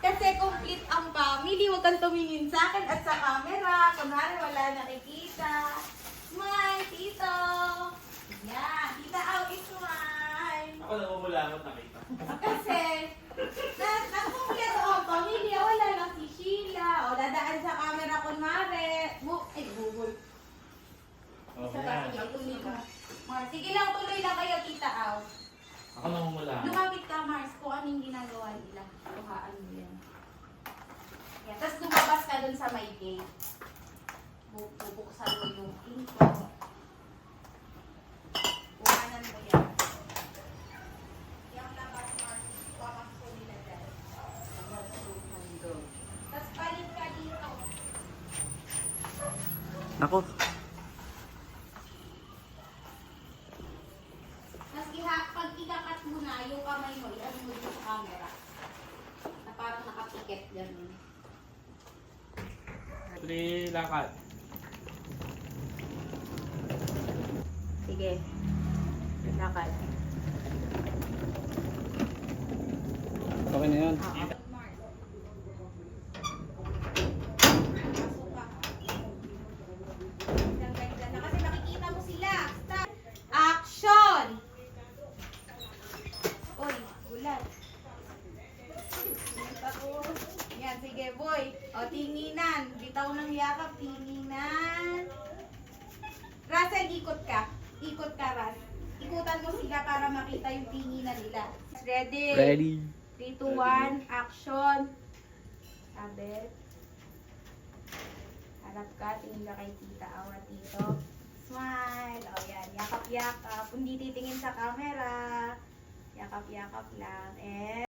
Kasi complete ang family. Huwag kang tumingin sa akin at sa camera. Kunwari wala nakikita. Smile, tito. Yan. Tita out is smile. Ako namumulangot nakita. Kasi, nakumpleto ang pamilya. Wala lang si Sheila. O, dadaan sa camera kunwari. Google. Isa pa, sige, tuloy ka. Mars, sige lang, tuloy lang kayo, tita out. Ako namumulangot. Lumapit ka, Mars, kung anong ginagawa nila. Kuhaan mo yan. Yan. Tapos lumabas ka dun sa may gate. Bubuksan mo yung info. Kuhanan mo yan. Yung labas, Mars, wamak ko nila dyan. Tapos palit ka dito. Ako. Tapos pag ikakat mo na, yung kamay mo, iyan mo dito sa camera. Na parang nakapikit ganun. Tuloy lakad. Sige. Lakad. Okay na yan. Kasi makikita mo sila. Start. Action! Oy, gulat. Yan, sige boy. O, tinginan. Bitaw ng yakap, tinginan. Russell, ikot ka. Ikot ka, Ras. Ikutan mo sila para makita yung tinginan nila. Ready? Ready. 3, 2, 1, action. Abet. Harap ka, tingin ka kay tita, awa tito. Smile. O yan, yakap-yakap. Hindi titingin sa camera. Yakap-yakap lang. And